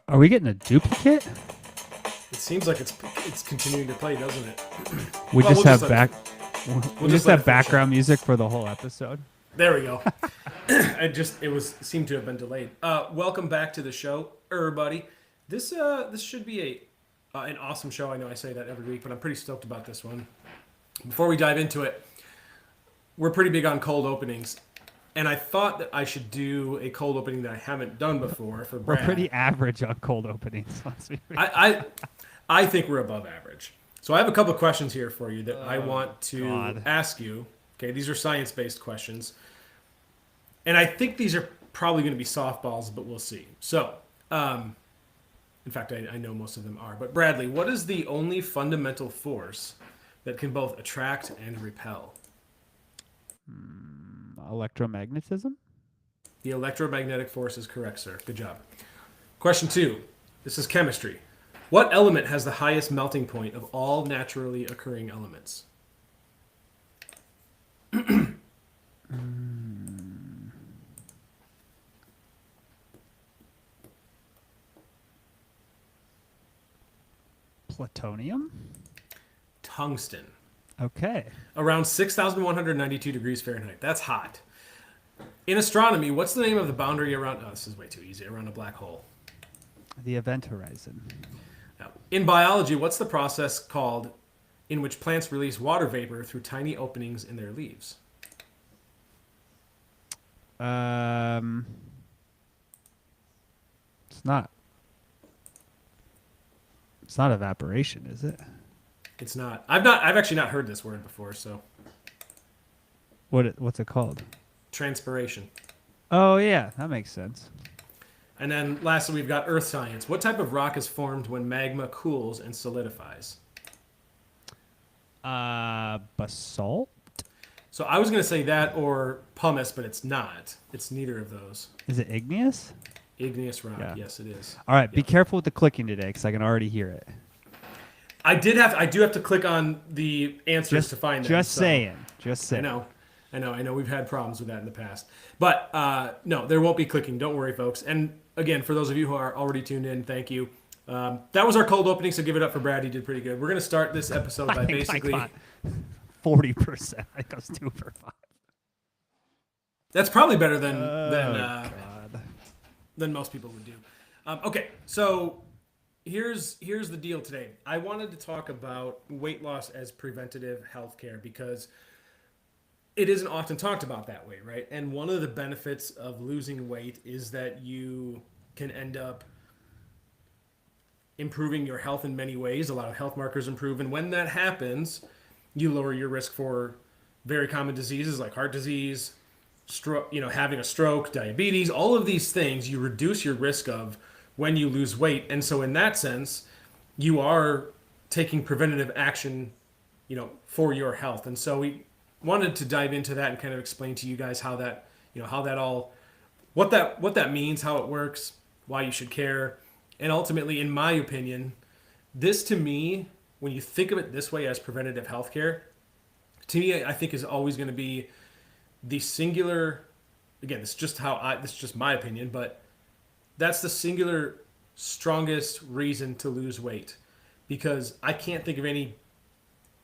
Are we getting a duplicate? It seems like it's continuing to play, doesn't it? We Well, just have back. we'll We just just let it have finish up. background music for the whole episode. There we go. It seemed to have been delayed. Welcome back to the show, everybody. This should be an awesome show. I know I say that every week, but I'm pretty stoked about this one. Before we dive into it, we're pretty big on cold openings, and I thought that I should do a cold opening that I haven't done before for We're Brad. pretty average on cold openings. Let's be real. I think we're above average. So I have a couple of questions here for you that I want to God. ask you. Okay, these are science-based questions. And I think these are probably going to be softballs, but we'll see. So, in fact, I know most of them are. But Bradley, what is the only fundamental force that can both attract and repel? Electromagnetism? The electromagnetic force is correct, sir. Good job. Question 2. This is chemistry. What element has the highest melting point of all naturally occurring elements? Plutonium? Tungsten. Okay. Around 6,192 degrees Fahrenheit. That's hot. In astronomy, what's the name of the boundary around... Oh, this is way too easy. Around a black hole. The event horizon. Now, in biology, what's the process called in which plants release water vapor through tiny openings in their leaves? Um, it's not. It's not evaporation, is it? It's not. I've actually not heard this word before, so What's it called? transpiration. Oh yeah, that makes sense. And then lastly, we've got earth science. What type of rock is formed when magma cools and solidifies? Basalt? So I was going to say that or pumice, but it's not. It's neither of those. Is it igneous? Igneous rock. Yeah. Yes, it is. All right, be Yep. careful with the clicking today because I can already hear it. I do have to click on the answers to find them. Just so- saying. Just I saying. know. We've had problems with that in the past. But no, there won't be clicking. Don't worry, folks. And again, for those of you who are already tuned in, thank you. That was our cold opening, so give it up for Brad. He did pretty good. We're going to start this episode by basically... 40%. I think I was 2 for 5. That's probably better God. than most people would do. Okay, so here's the deal today. I wanted to talk about weight loss as preventative healthcare because it isn't often talked about that way, right? And one of the benefits of losing weight is that you can end up improving your health in many ways. A lot of health markers improve, and when that happens, you lower your risk for very common diseases like heart disease, having a stroke, diabetes, all of these things you reduce your risk of when you lose weight. And so in that sense, you are taking preventative action, for your health. And so we wanted to dive into that and kind of explain to you guys how that, what that means, how it works, why you should care. And ultimately, in my opinion, this to me, when you think of it this way as preventative healthcare, to me, I think is always going to be the singular. Again, this is just my opinion, but that's the singular strongest reason to lose weight, because I can't think of any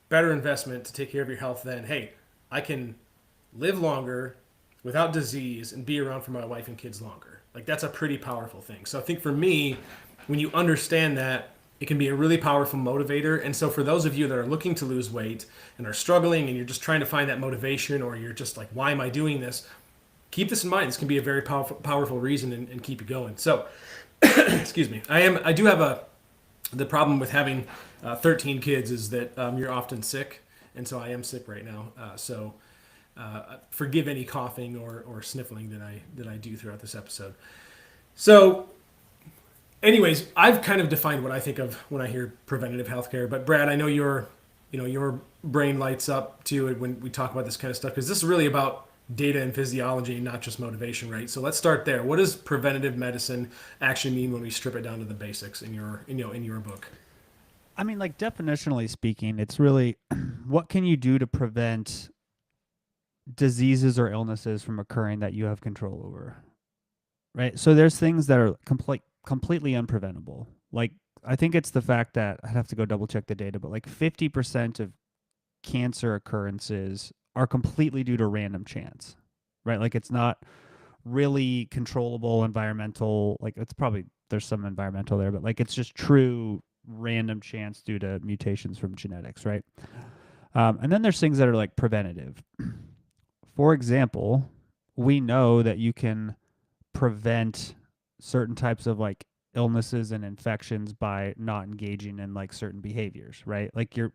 better investment to take care of your health than, hey, I can live longer without disease and be around for my wife and kids longer. Like, that's a pretty powerful thing. So I think for me, when you understand that, it can be a really powerful motivator. And so for those of you that are looking to lose weight and are struggling and you're just trying to find that motivation, or you're just like, why am I doing this? Keep this in mind. This can be a very powerful reason and keep you going. So, excuse me. I do have the problem with having 13 kids is that you're often sick. And so I am sick right now. So forgive any coughing or sniffling that I do throughout this episode. So, anyways, I've kind of defined what I think of when I hear preventative healthcare. But Brad, I know your brain lights up too when we talk about this kind of stuff, because this is really about data and physiology, not just motivation, right? So let's start there. What does preventative medicine actually mean when we strip it down to the basics in your book? I mean, like, definitionally speaking, it's really what can you do to prevent diseases or illnesses from occurring that you have control over, right? So there's things that are completely unpreventable. Like, I think it's the fact that I'd have to go double check the data, but like 50% of cancer occurrences are completely due to random chance, right? Like, it's not really controllable environmental, like, it's probably, there's some environmental there, but like, it's just true random chance due to mutations from genetics, right? And then there's things that are like preventative. For example, we know that you can prevent certain types of like illnesses and infections by not engaging in like certain behaviors, right? Like your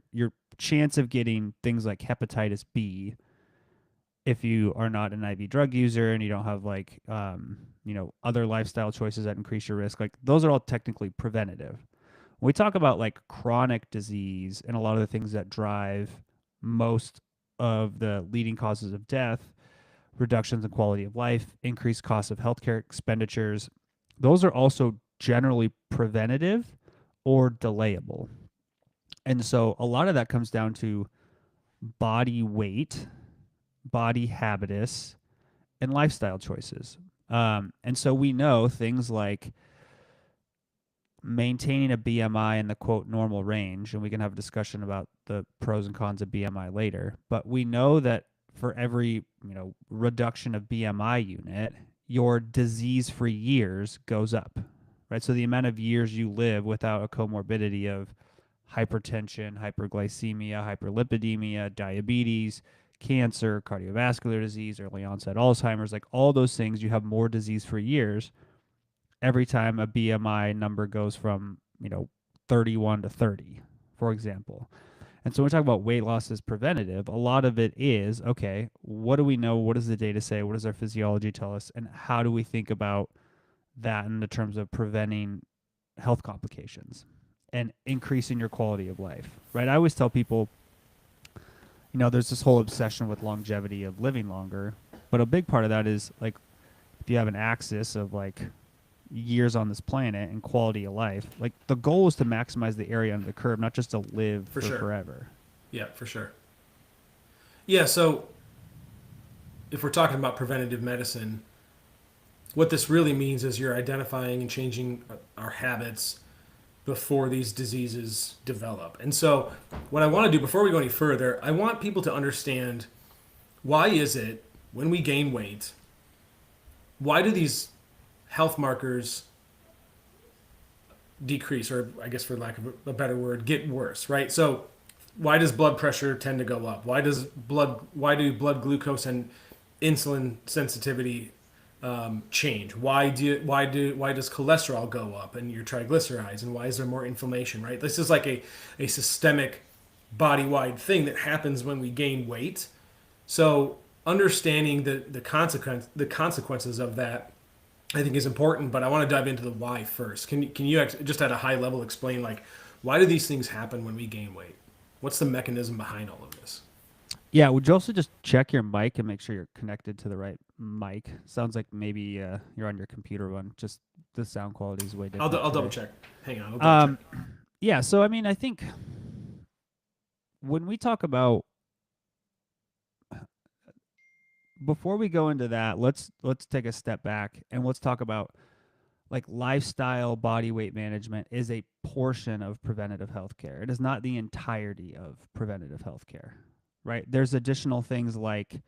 chance of getting things like hepatitis B, if you are not an IV drug user and you don't have like other lifestyle choices that increase your risk, like those are all technically preventative. When we talk about like chronic disease and a lot of the things that drive most of the leading causes of death, reductions in quality of life, increased costs of healthcare expenditures, those are also generally preventative or delayable. And so a lot of that comes down to body weight, body habitus, and lifestyle choices. And so we know things like maintaining a BMI in the quote normal range, and we can have a discussion about the pros and cons of BMI later. But we know that for every reduction of BMI unit, your disease-free years goes up, right? So the amount of years you live without a comorbidity of hypertension, hyperglycemia, hyperlipidemia, diabetes, cancer, cardiovascular disease, early onset Alzheimer's, like all those things, you have more disease-free years every time a BMI number goes from 31 to 30, for example. And so when we talk about weight loss as preventative, a lot of it is, okay, what do we know? What does the data say? What does our physiology tell us? And how do we think about that in the terms of preventing health complications and increasing your quality of life, right? I always tell people, there's this whole obsession with longevity of living longer, but a big part of that is like if you have an axis of like years on this planet and quality of life, like the goal is to maximize the area under the curve, not just to live For for sure. forever. Yeah, for sure. Yeah, so if we're talking about preventative medicine, what this really means is you're identifying and changing our habits before these diseases develop. And so, what I want to do before we go any further, I want people to understand why is it when we gain weight, why do these health markers decrease, or I guess for lack of a better word, get worse, right? So, why does blood pressure tend to go up? Why do blood glucose and insulin sensitivity change? Why does cholesterol go up and your triglycerides, and why is there more inflammation? Right. This is like a systemic, body wide thing that happens when we gain weight. So understanding the consequences of that, I think, is important. But I want to dive into the why first. Can you just at a high level explain like why do these things happen when we gain weight? What's the mechanism behind all of this? Yeah, would you also just check your mic and make sure you're connected to the right mic? Sounds like maybe you're on your computer one. Just the sound quality is way different I'll double today. check. Hang on, I'll double check. Um, yeah, so I mean, I think when we talk about, before we go into that, let's take a step back and let's talk about like lifestyle body weight management is a portion of preventative healthcare. It is not the entirety of preventative healthcare, right? There's additional things like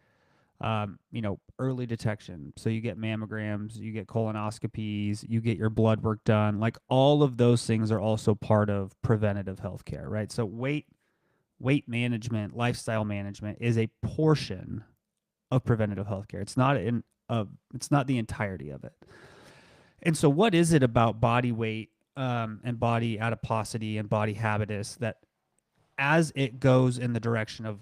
early detection. So you get mammograms, you get colonoscopies, you get your blood work done. Like all of those things are also part of preventative healthcare, right? So weight management, lifestyle management is a portion of preventative healthcare. It's not the entirety of it. And so what is it about body weight and body adiposity and body habitus that as it goes in the direction of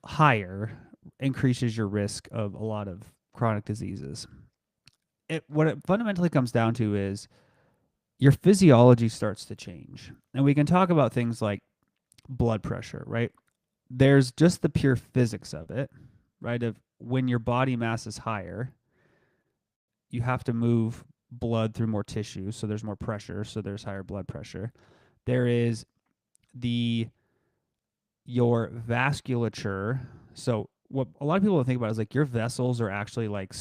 higher increases your risk of a lot of chronic diseases? What it fundamentally comes down to is your physiology starts to change. And we can talk about things like blood pressure, right? There's just the pure physics of it, right? Of when your body mass is higher, you have to move blood through more tissue, so there's more pressure, so there's higher blood pressure. There is the your vasculature. So what a lot of people don't think about is like your vessels are actually like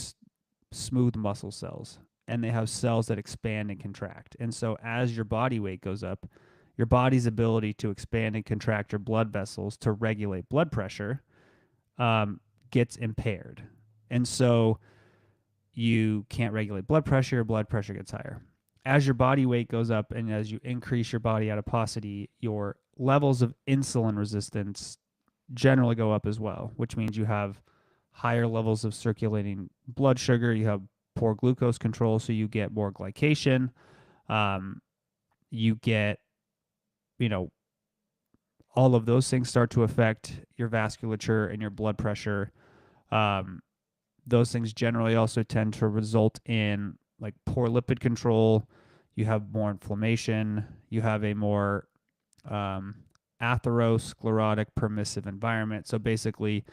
smooth muscle cells. and they have cells that expand and contract. And so as your body weight goes up, your body's ability to expand and contract your blood vessels to regulate blood pressure gets impaired. And so you can't regulate blood pressure gets higher. As your body weight goes up and as you increase your body adiposity, your levels of insulin resistance generally go up as well, which means you have higher levels of circulating blood sugar, you have poor glucose control, so you get more glycation. Um, you get, you know, all of those things start to affect your vasculature and your blood pressure. Um, those things generally also tend to result in like poor lipid control. You have more inflammation. You have a more um, atherosclerotic permissive environment. So basically,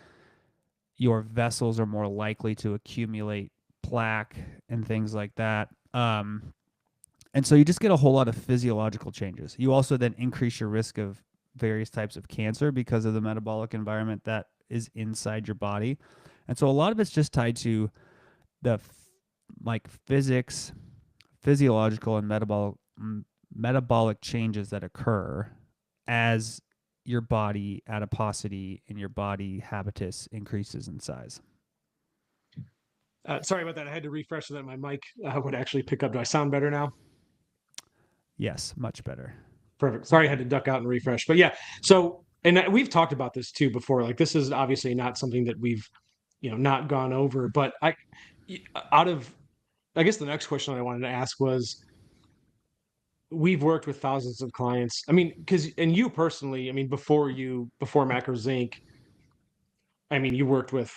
your vessels are more likely to accumulate plaque and things like that. And so you just get a whole lot of physiological changes. You also then increase your risk of various types of cancer because of the metabolic environment that is inside your body. And so a lot of it's just tied to the like physics, physiological and metabolic changes that occur as your body adiposity and your body habitus increases in size. Sorry about that. I had to refresh so that my mic would actually pick up. Do I sound better now? Yes, much better. Perfect. Sorry, I had to duck out and refresh. But yeah, so and we've talked about this too before. Like this is obviously not something that we've, not gone over. But out of, I guess the next question I wanted to ask was, we've worked with thousands of clients. I mean, because and you personally, I mean, before Macro Zinc, I mean, you worked with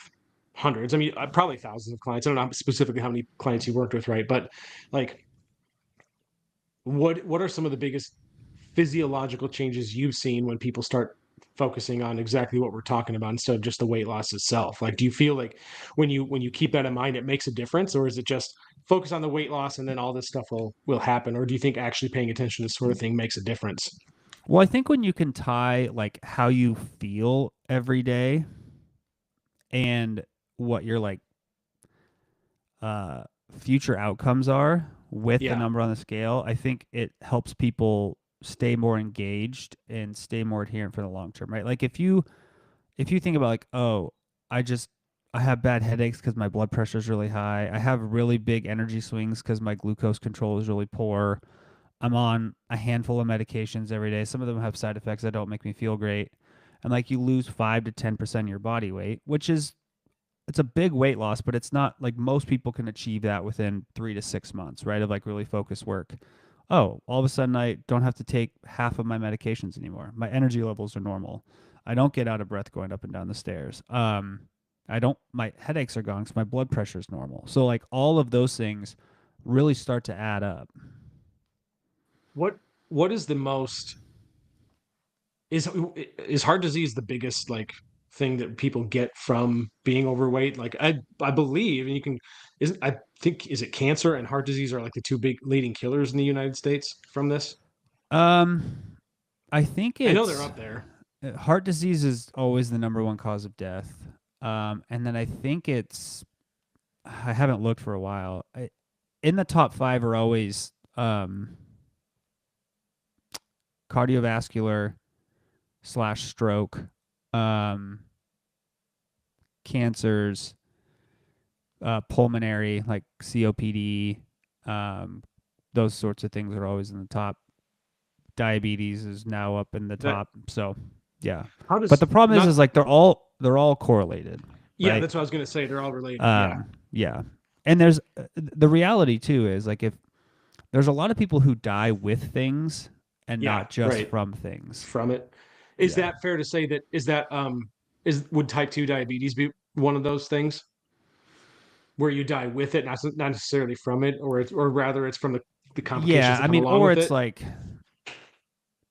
hundreds. I mean, probably thousands of clients. I don't know specifically how many clients you worked with, right? But like, what are some of the biggest physiological changes you've seen when people start focusing on exactly what we're talking about instead of just the weight loss itself? Like, do you feel like when you keep that in mind, it makes a difference, or is it just focus on the weight loss and then all this stuff will happen? Or do you think actually paying attention to this sort of thing makes a difference? Well, I think when you can tie like how you feel every day and what your like uh future outcomes are with the Yeah. number on the scale, I think it helps people stay more engaged and stay more adherent for the long term, right? Like if you think about like, oh, I just I have bad headaches because my blood pressure is really high. I have really big energy swings because my glucose control is really poor. I'm on a handful of medications every day. Some of them have side effects that don't make me feel great. And like you lose 5 to 10% of your body weight, which is it's a big weight loss, but it's not like most people can achieve that within 3 to 6 months, right? Of like really focused work. Oh, all of a sudden I don't have to take half of my medications anymore. My energy levels are normal. I don't get out of breath going up and down the stairs. I don't. My headaches are gone because my blood pressure is normal. So like all of those things really start to add up. What what is the most is heart disease the biggest like thing that people get from being overweight? Like I believe, and you can, isn't I think, is it cancer and heart disease are like the two big leading killers in the United States from this? Um, I think I know they're it's up there. heart disease is always the number one cause of death. And then I think it's I haven't looked for a while. In the top five are always cardiovascular slash stroke, um, cancers, pulmonary like COPD, um, those sorts of things are always in the top. Diabetes is now up in the That top. So yeah, how but does the problem is not like they're all correlated, yeah, right? that's what I was gonna say. They're all related. Yeah. Yeah, and there's the reality too is like if there's a lot of people who die with things and Yeah, not just right. from things. From it. Is Yeah. that fair to say that is would type 2 diabetes be one of those things where you die with it, not necessarily from it, or rather it's from the complications Yeah, that I come mean, along or with it's it? like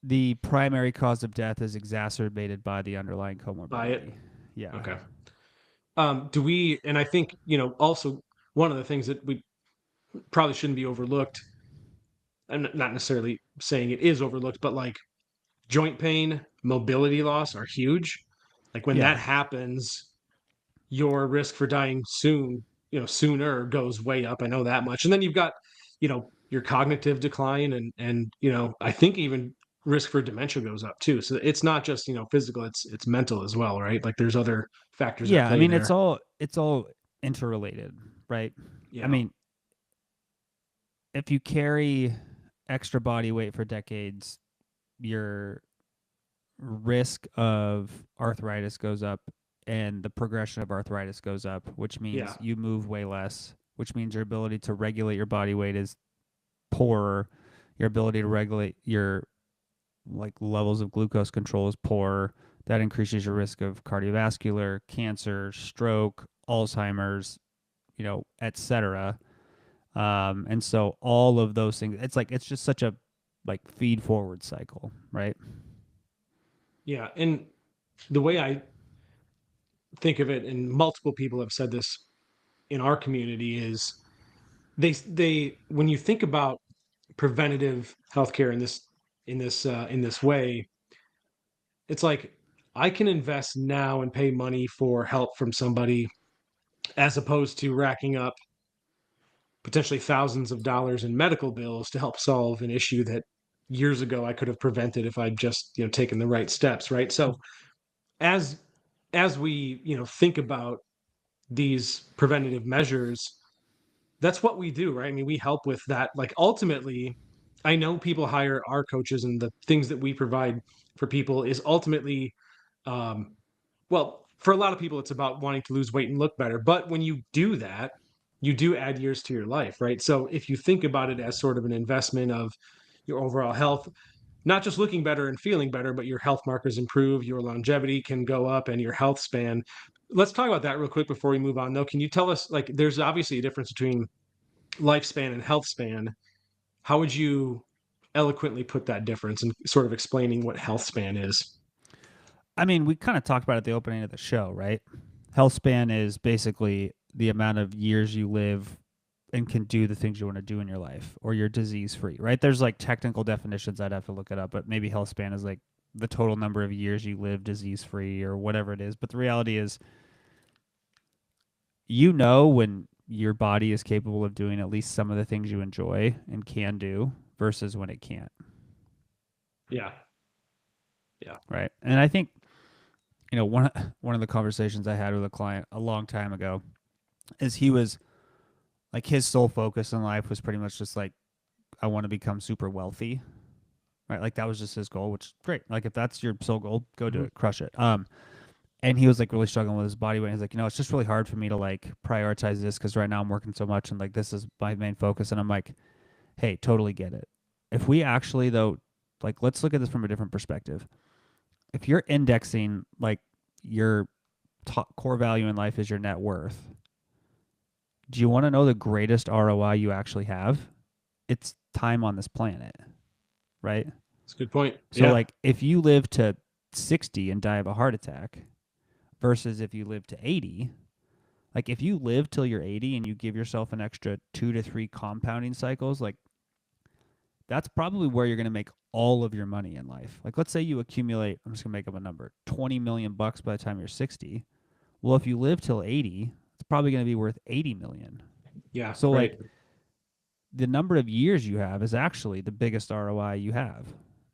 the primary cause of death is exacerbated by the underlying By it. comorbidity. Yeah. Okay. Do we, and I think, also one of the things that we probably shouldn't be overlooked, I'm not necessarily saying it is overlooked, but like joint pain, mobility loss are huge. Like when Yeah. that happens, your risk for dying soon, sooner goes way up. I know that much. And then you've got, your cognitive decline, and I think even risk for dementia goes up too. So it's not just, physical, it's mental as well, right? Like there's other factors at Yeah, I play mean there. it's all interrelated, right? I Yeah. mean, if you carry extra body weight for decades, your risk of arthritis goes up and the progression of arthritis goes up, which Yeah. means you move way less, which means your ability to regulate your body weight is poorer. Your ability to regulate your like levels of glucose control is poorer. That increases your risk of cardiovascular, cancer, stroke, Alzheimer's, etc. And so all of those things, it's just such a like feed forward cycle, right? Yeah. And the way I think of it, and multiple people have said this in our community, is they when you think about preventative healthcare in this way, it's like I can invest now and pay money for help from somebody, as opposed to racking up potentially thousands of dollars in medical bills to help solve an issue that years ago I could have prevented if I'd just taken the right steps, right? So as as we think about these preventative measures, that's what we do, right? I mean, we help with that. Like ultimately, I know people hire our coaches, and the things that we provide for people is ultimately, um, well, for a lot of people, it's about wanting to lose weight and look better. But when you do that, you do add years to your life, right? So if you think about it as sort of an investment of your overall health, not just looking better and feeling better, but your health markers improve, your longevity can go up, and your health span. Let's talk about that real quick before we move on, though. Can you tell us, like, there's obviously a difference between lifespan and health span. How would you eloquently put that difference and sort of explaining what health span is? I mean, we kind of talked about it at the opening of the show, right? Health span is basically the amount of years you live and can do the things you want to do in your life, or you're disease free, right? There's like technical definitions, I'd have to look it up, but maybe health span is like the total number of years you live disease free or whatever it is. But the reality is, when your body is capable of doing at least some of the things you enjoy and can do versus when it can't, Yeah. Yeah. right? And I think, one of the conversations I had with a client a long time ago is he was like his sole focus in life was pretty much just like, I want to become super wealthy, right? Like that was just his goal, which is great. Like if that's your sole goal, go do Hmm. it, crush it. And he was like really struggling with his body weight. He's like, it's just really hard for me to like prioritize this because right now I'm working so much and like this is my main focus. And I'm like, hey, totally get it. If we actually though, like let's look at this from a different perspective. If you're indexing like your top core value in life is your net worth, do you want to know the greatest ROI you actually have? It's time on this planet, right? That's a good point. So Yeah. like if you live to 60 and die of a heart attack versus if you live to 80, like if you live till you're 80 and you give yourself an extra 2 to 3 compounding cycles, like that's probably where you're going to make all of your money in life. Like let's say you accumulate, I'm just going to make up a number, 20 million bucks by the time you're 60. Well, if you live till 80, it's probably going to be worth 80 million. Yeah. So Right. like the number of years you have is actually the biggest ROI you have.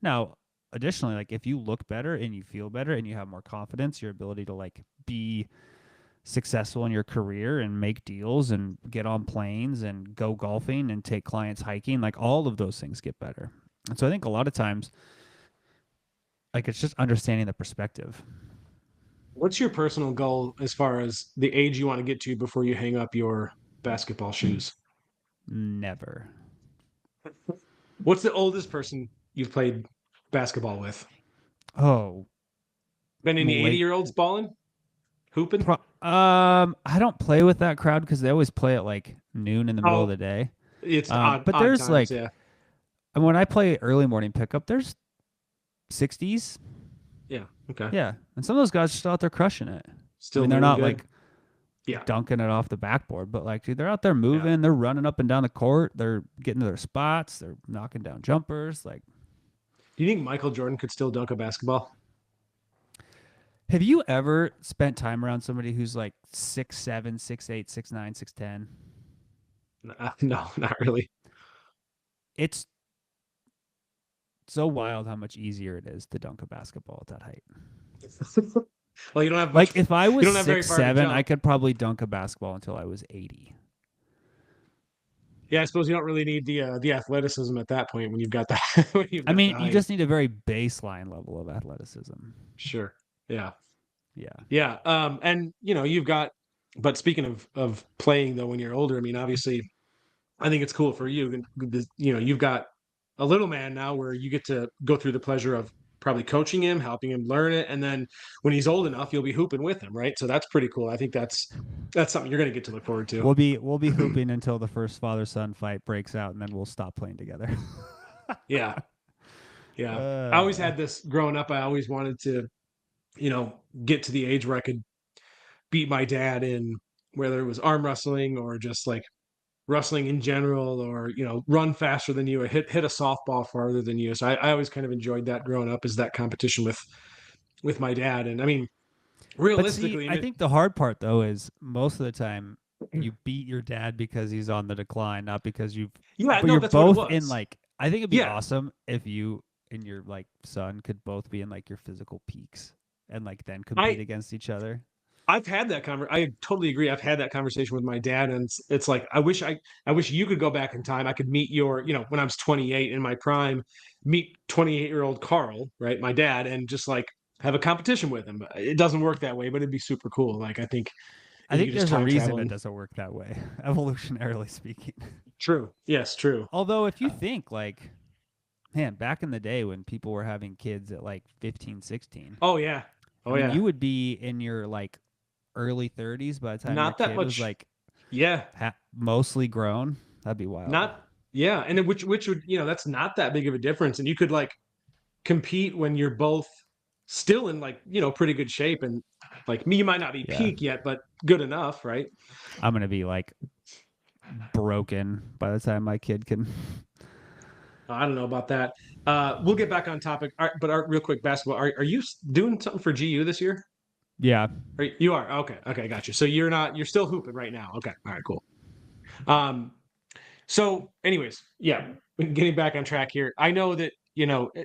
Now, additionally, like if you look better and you feel better and you have more confidence, your ability to like be successful in your career and make deals and get on planes and go golfing and take clients hiking, like all of those things get better. And so I think a lot of times, like it's just understanding the perspective. What's your personal goal as far as the age you want to get to before you hang up your basketball shoes? Never. What's the oldest person you've played basketball with? Oh, Been any 80 late. year olds balling, hooping? I don't play with that crowd because they always play at like noon in the middle of Oh, the day. it's But odd there's times. like, Yeah. when I play early morning pickup, there's 60s. Yeah. Okay. Yeah. And some of those guys are still out there crushing it. I Still mean, they're moving not good. like Yeah. dunking it off the backboard, but like, dude, they're out there Yeah. moving. They're running up and down the court. They're getting to their spots. They're knocking down jumpers. Like, Do you think Michael Jordan could still dunk a basketball? Have you ever spent time around somebody who's like 6'7", 6'8", 6'9", 6'10"? No, not really. It's so wild how much easier it is to dunk a basketball at that height. Well, you don't have much. Like if I You was don't have very six far to seven, I jump. could probably dunk a basketball until I was 80. Yeah, I suppose you don't really need the athleticism at that point when you've got the when you've I got the mean, you height. just need a very baseline level of athleticism. Sure. Yeah. Yeah. Yeah. And you've got. But speaking of playing though, when you're older, I mean, obviously, I think it's cool for you. You've got a little man now where you get to go through the pleasure of probably coaching him, helping him learn it, and then when he's old enough, you'll be hooping with him, right? So that's pretty cool. I think that's something you're going to get to look forward to. We'll be hooping until the first father son fight breaks out, and then we'll stop playing together. Yeah, yeah. I always uh, had this growing up. I always wanted to, you know, get to the age where I could beat my dad in whether it was arm wrestling or just like wrestling in general, or run faster than you, or hit a softball farther than you. So I always kind of enjoyed that growing up, is that competition with my dad. And I mean, but see, realistically, I I mean, think the hard part though is most of the time you beat your dad because he's on the decline, not because you've. yeah, But no, you're that's what it both in was. like. I think it'd be Yeah, awesome if you and your like son could both be in like your physical peaks and like then compete I against each other. I've had that I totally agree. I've had that conversation with my dad, and it's like I wish you could go back in time. I could meet when I was 28 in my prime, meet 28-year-old Carl, right, my dad, and just like have a competition with him. It doesn't work that way, but it'd be super cool. Like I think I if you think could just there's a time reason travel it and doesn't work that way, evolutionarily speaking. true. Yes, true. Although, if you Uh, think like, man, back in the day when people were having kids at like 15, 16, oh yeah. I Oh mean, yeah. you would be in your like early 30s by the time your Not that kid was much. like Yeah. mostly grown. That'd be wild. Not yeah, and which would, that's not that big of a difference, and you could like compete when you're both still in like pretty good shape, and like me, you might not be Yeah. peak yet, but good enough, right? I'm going to be like broken by the time my kid can. I don't know about that. We'll get back on topic. But real quick, basketball. Are you doing something for GU this year? Yeah. You are okay. Okay, got you. So you're not. You're still hooping right now. Okay, all right, cool. Um, so, anyways, yeah, getting back on track here. I know that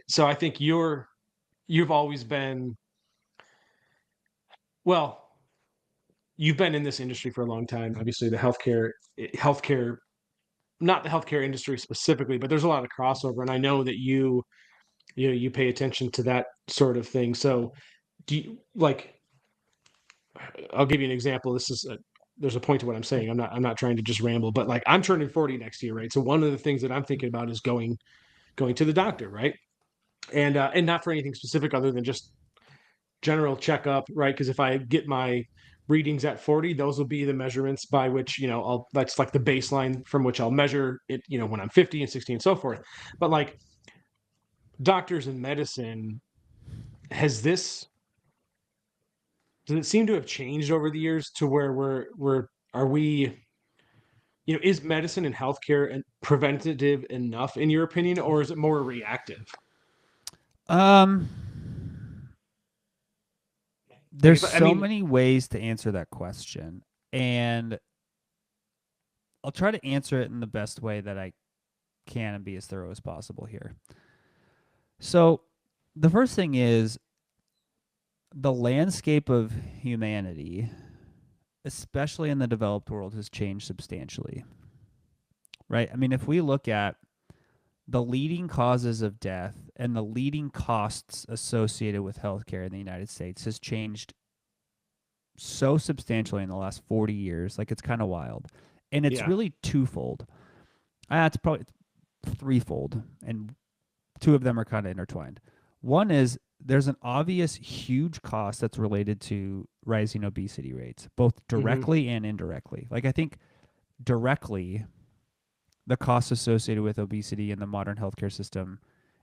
So I think you've always been well. You've been in this industry for a long time. Obviously, the healthcare, not the healthcare industry specifically, but there's a lot of crossover, and I know that you pay attention to that sort of thing. So, do you like? I'll give you an example. There's a point to what I'm saying. I'm not trying to just ramble, but like I'm turning 40 next year, right? So one of the things that I'm thinking about is going to the doctor, right? And not for anything specific other than just general checkup, right? Because if I get my readings at 40, those will be the measurements by which I'll that's like the baseline from which I'll measure it, when I'm 50 and 60 and so forth. But like doctors in medicine, has this does it seem to have changed over the years to where we're are we is medicine and healthcare and preventative enough in your opinion, or is it more reactive? Um, Like there's if I so mean, many ways to answer that question, and I'll try to answer it in the best way that I can and be as thorough as possible here. So, the first thing is the landscape of humanity, especially in the developed world, has changed substantially. Right? I mean, if we look at the leading causes of death and the leading costs associated with healthcare in the United States has changed so substantially in the last 40 years. Like, it's kind of wild. And it's yeah, really twofold. It's probably threefold, and two of them are kind of intertwined. One is there's an obvious huge cost that's related to rising obesity rates, both hmm, directly and indirectly. Like, I think directly, the cost associated with obesity in the modern healthcare system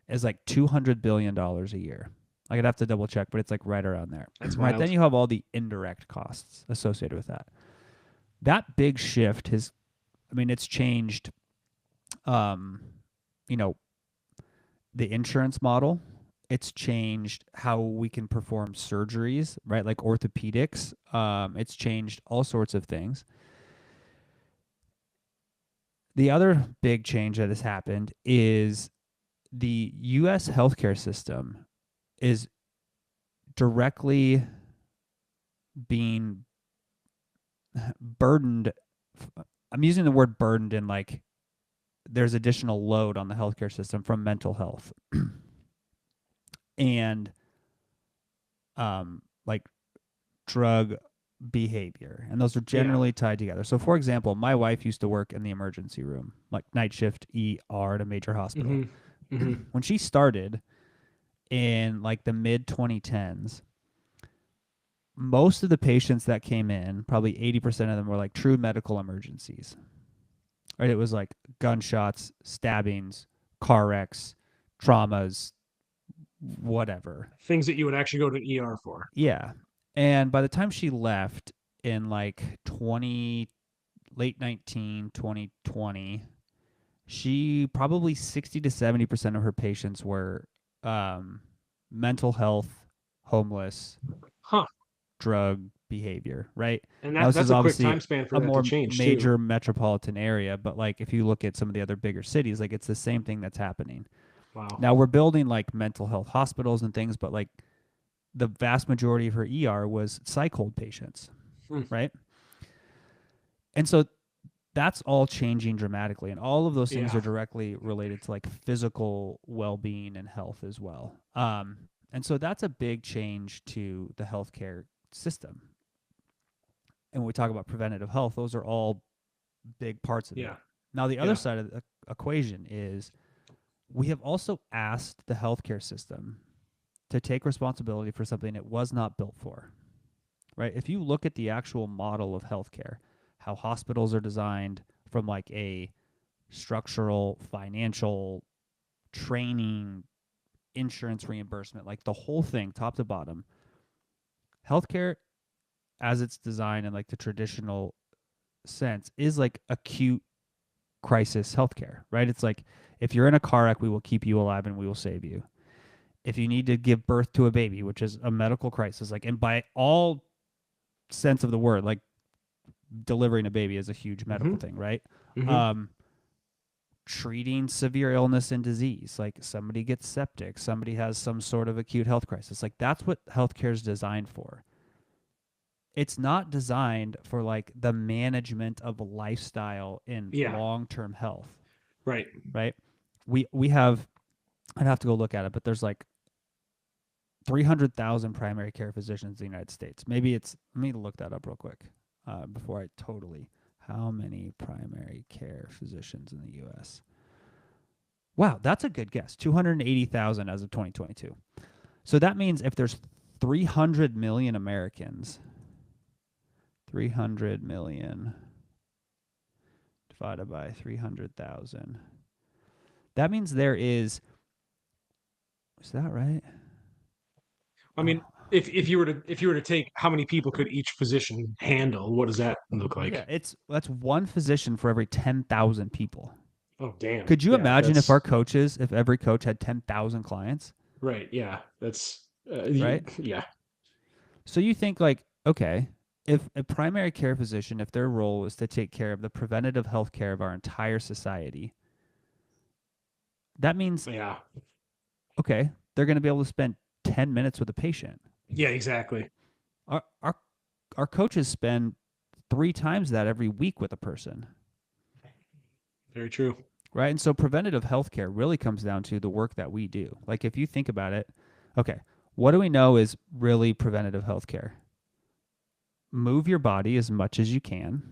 is like $200 billion a year. I'd have to double check, but it's like right around there. that's Right. Then wild. you have all the indirect costs associated with that. That big shift has, I mean, it's changed, um, you know, the insurance model. It's changed how we can perform surgeries, right? Like orthopedics. It's changed all sorts of things. The other big change that has happened is the US healthcare system is directly being burdened. I'm using the word burdened in like there's additional load on the healthcare system from mental health and like drug behavior. And those are Yeah. generally tied together. So, for example, my wife used to work in the emergency room, like night shift ER at a major hospital. Mm-hmm. Mm-hmm. When she started in like the mid 2010s, most of the patients that came in, probably 80% of them were like true medical emergencies. Right? It was like gunshots, stabbings, car wrecks, traumas, whatever. Things that you would actually go to ER for. Yeah. And by the time she left in like 20 late 2020, she probably 60 to 70% of her patients were um, mental health, homeless, Huh. drug behavior, right? And Now, this is that's a quick obviously time span for a that to more change too. major metropolitan area, but like if you look at some of the other bigger cities, like it's the same thing that's happening. Wow. Now, we're building like mental health hospitals and things, but like the vast majority of her ER was psych hold patients, Hmm. right? And so that's all changing dramatically, and all of those things Yeah. are directly related to like physical well-being and health as well. And so that's a big change to the healthcare system. And when we talk about preventative health, those are all big parts of it. Yeah. Now, the other Yeah. side of the equation is we have also asked the healthcare system to take responsibility for something it was not built for, right? If you look at the actual model of healthcare, how hospitals are designed from like a structural, financial, training, insurance reimbursement, like the whole thing, top to bottom, healthcare as it's designed in like the traditional sense is like acute crisis healthcare, right? It's like if you're in a car wreck, we will keep you alive and we will save you. If you need to give birth to a baby, which is a medical crisis, like, and by all sense of the word, like delivering a baby is a huge Mm-hmm. medical thing, right? Mm-hmm. Um, Treating severe illness and disease, like somebody gets septic, somebody has some sort of acute health crisis, like that's what healthcare is designed for. It's not designed for like the management of lifestyle in Yeah. long-term health, Right. right? We have, I'd have to go look at it, but there's like 300,000 primary care physicians in the United States. Maybe it's, let me look that up real quick before I totally, how many primary care physicians in the US? Wow, that's a good guess. 280,000 as of 2022. So that means if there's 300 million Americans, 300 million divided by 300,000, that means there is that right? I Oh, mean, if you were to take how many people could each physician handle, what does that look yeah, like? that's one physician for every 10,000 people. Oh, damn. Could you Yeah, imagine if our that's coaches, if every coach had 10,000 clients, right. Yeah, that's right? yeah. So you think like, okay, if a primary care physician, if their role is to take care of the preventative health care of our entire society, that means, Yeah. okay, they're going to be able to spend 10 minutes with a patient. Yeah, exactly. Our, our, our coaches spend 3 times that every week with a person, Very true. right? And so preventative health care really comes down to the work that we do. Like if you think about it, okay, what do we know is really preventative health care? Move your body as much as you can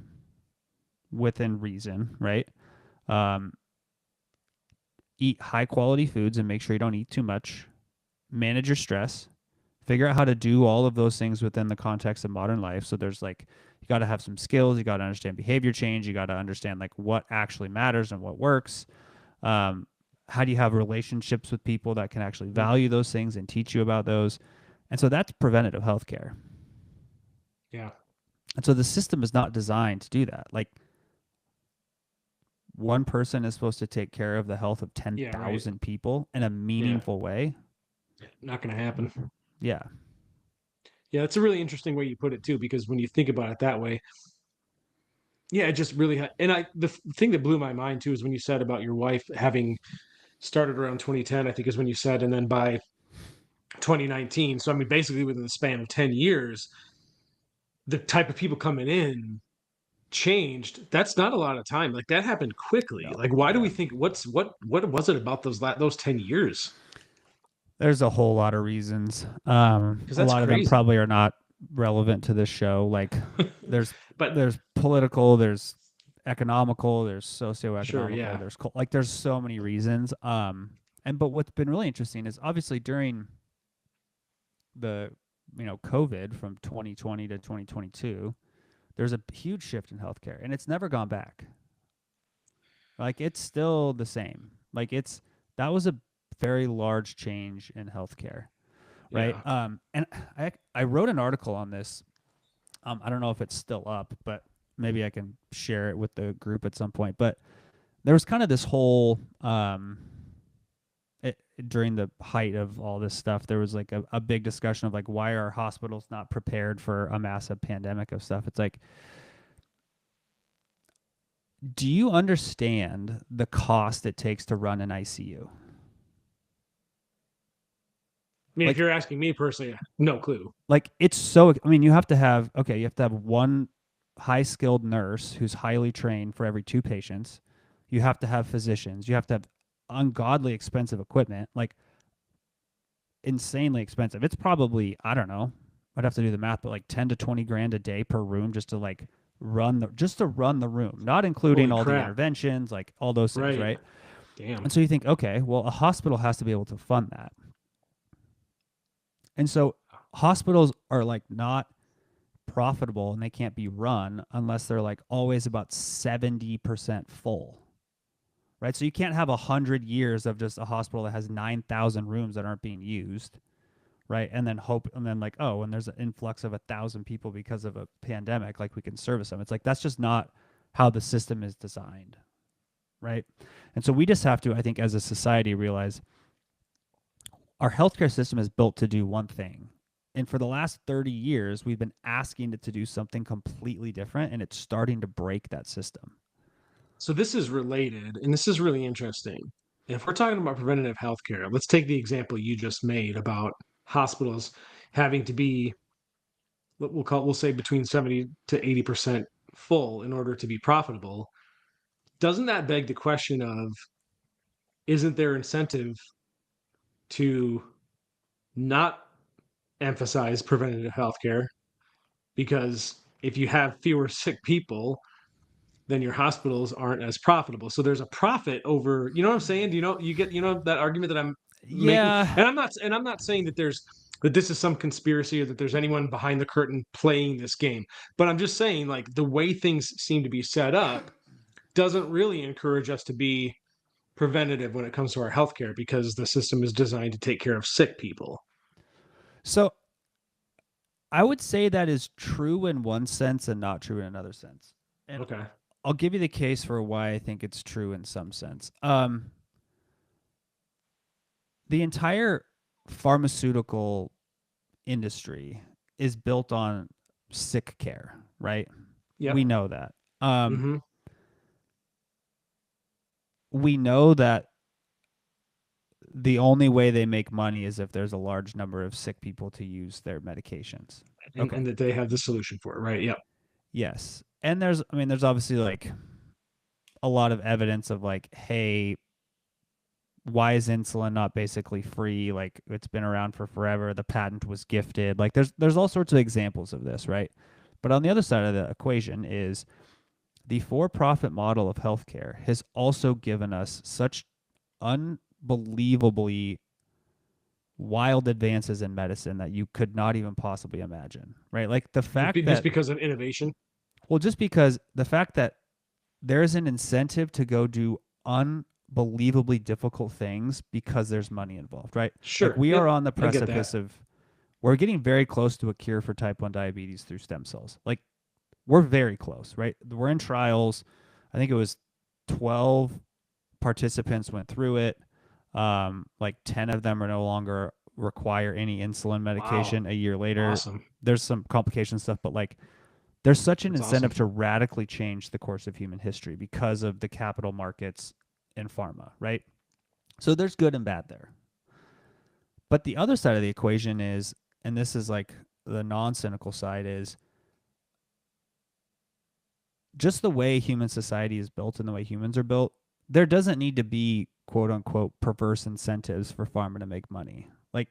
within reason, right? Um, Eat high quality foods and make sure you don't eat too much. Manage your stress. Figure out how to do all of those things within the context of modern life. So there's like, you got to have some skills. You got to understand behavior change. You got to understand like what actually matters and what works. Um, how do you have relationships with people that can actually Mhm. value those things and teach you about those? And so that's preventative healthcare. Yeah. And so the system is not designed to do that. Like one person is supposed to take care of the health of Yeah, right. 10,000 people in a Yeah. meaningful way. Not going to happen. Yeah. Yeah, that's a really interesting way you put it too, because when you think about it that way, yeah, it just really and thing that blew my mind too is when you said about your wife having started around 2010, I think is when you said, and then by 2019. So I mean, basically within the span of 10 years, the type of people coming in changed. That's not a lot of time. Like that happened quickly. No. Like why do we Yeah. think what was it about those 10 years? There's a whole lot of reasons. Because A that's lot of them crazy. probably are not relevant to this show. Like there's But there's political, there's economical, there's sure, socioeconomical, yeah. there's like there's so many reasons. And but what's been really interesting is obviously during the COVID from 2020 to 2022, there's a huge shift in healthcare, and it's never gone back. Like it's still the same. Like that was a very large change in healthcare, right? Yeah. And I wrote an article on this. I don't know if it's still up, but maybe I can share it with the group at some point. But there was kind of this whole during the height of all this stuff, there was like a big discussion of like why are hospitals not prepared for a massive pandemic of stuff. It's like, do you understand the cost it takes to run an ICU? I mean, if Like you're asking me personally, no clue. it's so, I mean, you have to have, okay, you have to have one high skilled nurse who's highly trained for every two patients. You have to have physicians. You have to have ungodly expensive equipment, like insanely expensive. It's probably, I don't know, I'd have to do the math, but like 10 to 20 grand a day per room just to like run the room, not including Holy all the crap. interventions, like all those things, Right. right? Damn. And so you think, okay, well, a hospital has to be able to fund that. And so hospitals are like not profitable and they can't be run unless they're like always about 70% full. Right? So you can't have 100 years of just a hospital that has 9,000 rooms that aren't being used, right? And then hope, and then like, oh, and there's an influx of 1,000 people because of a pandemic, like we can service them. It's like that's just not how the system is designed, right? And so we just have to, I think, as a society, realize our healthcare system is built to do one thing. And for the last 30 years, we've been asking it to do something completely different, and it's starting to break that system. So this is related, and this is really interesting. If we're talking about preventative healthcare, let's take the example you just made about hospitals having to be, we'll say between 70 to 80% full in order to be profitable. Doesn't that beg the question of, isn't there incentive to not emphasize preventative healthcare? Because if you have fewer sick people, then your hospitals aren't as profitable. So there's a profit over, you know what I'm saying? Do you know that argument that I'm making? Yeah. And I'm not saying that this is some conspiracy or that there's anyone behind the curtain playing this game. But I'm just saying like the way things seem to be set up doesn't really encourage us to be preventative when it comes to our healthcare because the system is designed to take care of sick people. So I would say that is true in one sense and not true in another sense. And Okay. I'll give you the case for why I think it's true in some sense. The entire pharmaceutical industry is built on sick care, right? We Yep. know that. Um, Mm-hmm. we know that the only way they make money is if there's a large number of sick people to use their medications. And Okay. and that they have the solution for it, right? Yep. Yes. And I mean, there's obviously like a lot of evidence of like, hey, why is insulin not basically free? Like it's been around for forever. The patent was gifted. Like there's all sorts of examples of this, right? But on the other side of the equation is the for-profit model of healthcare has also given us such unbelievably wild advances in medicine that you could not even possibly imagine, right? Like the fact Just that, because of innovation. well, just because the fact that there's an incentive to go do unbelievably difficult things because there's money involved, right? Like Sure. we are Yep. on the I get that. precipice of, we're getting very close to a cure for type 1 diabetes through stem cells. Like we're very close, right? We're in trials. I think it was 12 participants went through it. Like 10 of them are no longer require any insulin Wow. medication a year later. Awesome. There's some complication stuff, but like there's such an That's awesome. incentive to radically change the course of human history because of the capital markets in pharma, right? So there's good and bad there. But the other side of the equation is, and this is like the non cynical side, is just the way human society is built and the way humans are built. There doesn't need to be quote unquote perverse incentives for pharma to make money. Like,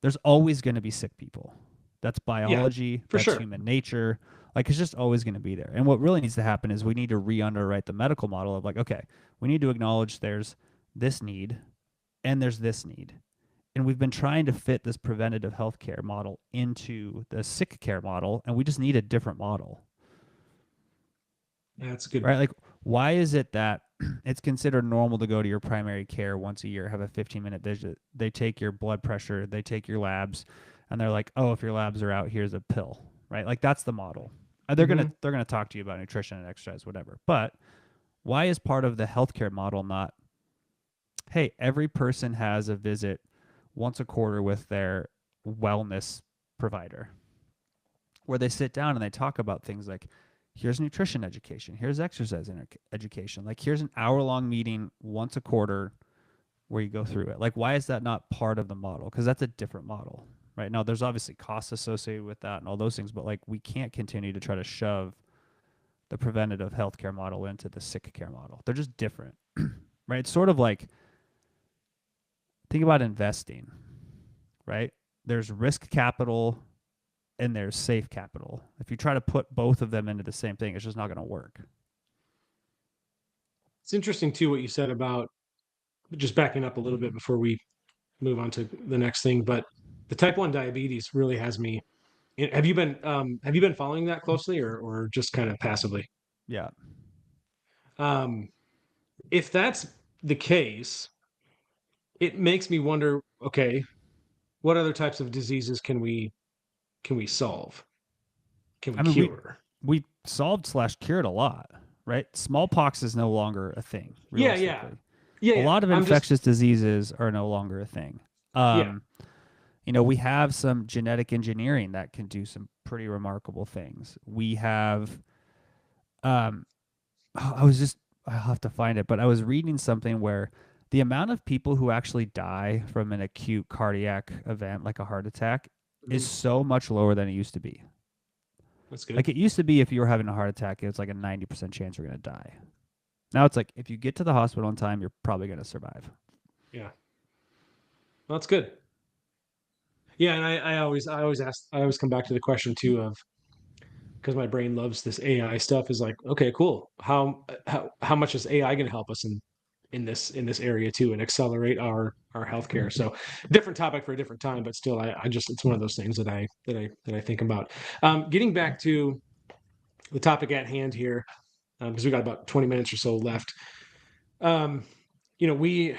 there's always going to be sick people. That's Yeah, biology, for that's sure. human nature. Like, it's just always going to be there. And what really needs to happen is we need to re underwrite the medical model of like, okay, we need to acknowledge there's this need and there's this need. And we've been trying to fit this preventative healthcare model into the sick care model, and we just need a different model, Yeah, that's good. right? Like, why is it that it's considered normal to go to your primary care once a year, have a 15-minute visit? They take your blood pressure, they take your labs, and they're like, "Oh, if your labs are out, here's a pill." Right? Like, that's the model. They're gonna Hmm. they're gonna talk to you about nutrition and exercise, whatever. But why is part of the healthcare model not, hey, every person has a visit once a quarter with their wellness provider, where they sit down and they talk about things like, here's nutrition education, here's exercise education, like here's an hour-long meeting once a quarter where you go through it. Like, why is that not part of the model? Because that's a different model. Right now, there's obviously costs associated with that and all those things, but like we can't continue to try to shove the preventative healthcare model into the sick care model. They're just different. Right? It's sort of like, think about investing, right? There's risk capital and there's safe capital. If you try to put both of them into the same thing, it's just not going to work. It's interesting too what you said about just backing up a little bit before we move on to the next thing. But the type 1 diabetes really has me. Have you been following that closely or just kind of passively? Yeah. Um, if that's the case, it makes me wonder. Okay, what other types of diseases can we solve? Can we I mean, cure? we solved slash cured a lot, right? Smallpox is no longer a thing, Yeah, yeah, realistically. yeah, A yeah. lot of I'm just infectious diseases are no longer a thing. yeah. Um, we have some genetic engineering that can do some pretty remarkable things. We have, um, I was just, I'll have to find it, but I was reading something where the amount of people who actually die from an acute cardiac event, like a heart attack, is Mhm. so much lower than it used to be. That's good. Like, it used to be if you were having a heart attack, it was like a 90% chance you're going to die. Now it's like if you get to the hospital in time, you're probably going to survive. Yeah, well, that's good. Yeah, and I always come back to the question too of because my brain loves this AI stuff is like, okay, cool. How much is AI going to help us in this area too and accelerate our healthcare? So different topic for a different time, but still, I just it's one of those things that I think about. Getting back to the topic at hand here, because we got about 20 minutes or so left. Um, you know, we've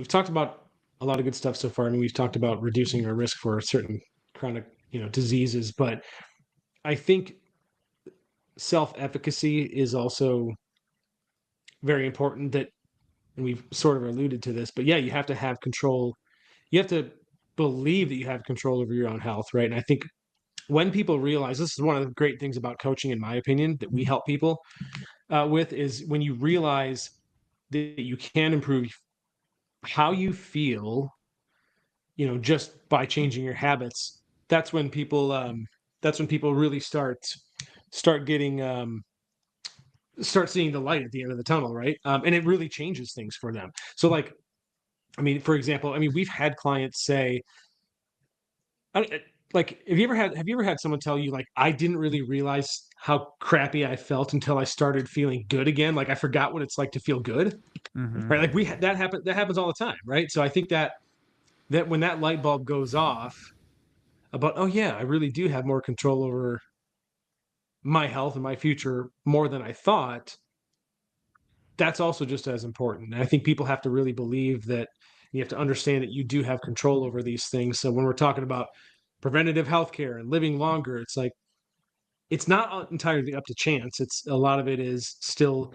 talked about a lot of good stuff so far. I mean, we've talked about reducing our risk for certain chronic, diseases, but I think self-efficacy is also very important that and we've sort of alluded to this, but yeah, you have to have control. You have to believe that you have control over your own health, right? And I think when people realize this is one of the great things about coaching, in my opinion, that we help people with is when you realize that you can improve how you feel, just by changing your habits. That's when people really start getting start seeing the light at the end of the tunnel, right? And it really changes things for them. So, like, I mean, for example, I mean, we've had clients say, like, have you ever had someone tell you, like, I didn't really realize how crappy I felt until I started feeling good again. Like, I forgot what it's like to feel good, Mm-hmm. right? Like that happens all the time, right? So I think that when that light bulb goes off about, oh yeah, I really do have more control over my health and my future more than I thought, that's also just as important. And I think people have to really believe that you have to understand that you do have control over these things. So when we're talking about preventative healthcare and living longer, it's like it's not entirely up to chance. It's a lot of it is still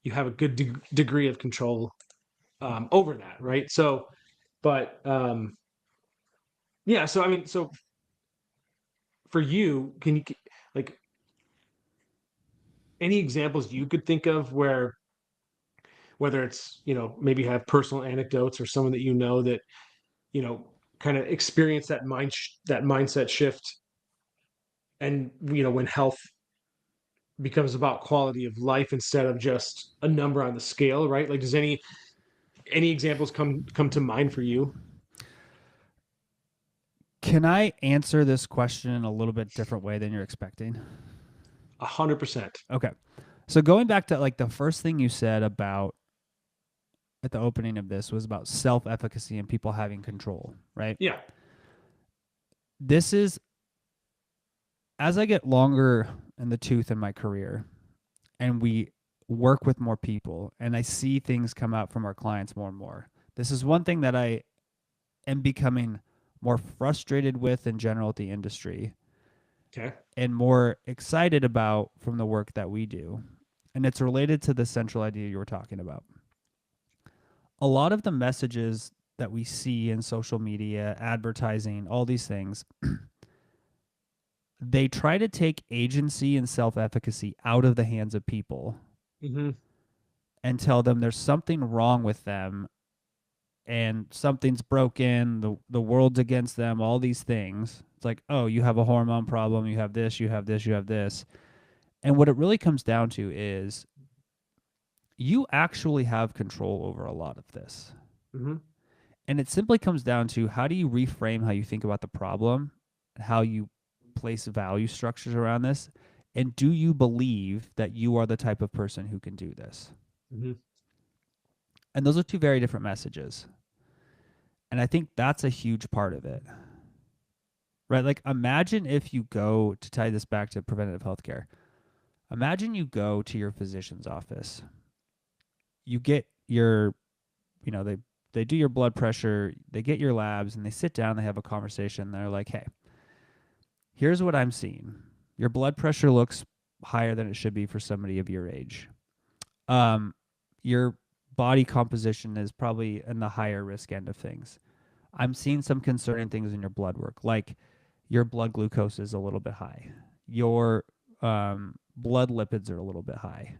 you have a good degree of control over that, right? So But yeah, so I mean, so for you, can you like any examples you could think of where whether it's, maybe have personal anecdotes or someone that that, you know, kind of experience that mindset shift, and when health becomes about quality of life instead of just a number on the scale, right? Like, does any examples come to mind for you? Can I answer this question in a little bit different way than you're expecting? 100%. Okay. So going back to like the first thing you said about at the opening of this was about self-efficacy and people having control, right? Yeah. This is as I get longer in the tooth in my career and we work with more people and I see things come out from our clients more and more. This is one thing that I am becoming more frustrated with in general at the industry Okay. and more excited about from the work that we do. And it's related to the central idea you were talking about. A lot of the messages that we see in social media, advertising, all these things, they try to take agency and self efficacy out of the hands of people Hmm. and tell them there's something wrong with them and something's broken, the world's against them, all these things. It's like, oh, you have a hormone problem, you have this, you have this, you have this. And what it really comes down to is you actually have control over a lot of this. Hmm. And it simply comes down to how do you reframe how you think about the problem, how you place value structures around this, and do you believe that you are the type of person who can do this? Hmm. And those are two very different messages. And I think that's a huge part of it. Right? Like imagine if you go to tie this back to preventative healthcare. Imagine you go to your physician's office. You get your, they do your blood pressure, they get your labs and they sit down, they have a conversation. They're like, "Hey, here's what I'm seeing. Your blood pressure looks higher than it should be for somebody of your age. Your body composition is probably in the higher risk end of things. I'm seeing some concerning things in your blood work, like your blood glucose is a little bit high. Your blood lipids are a little bit high,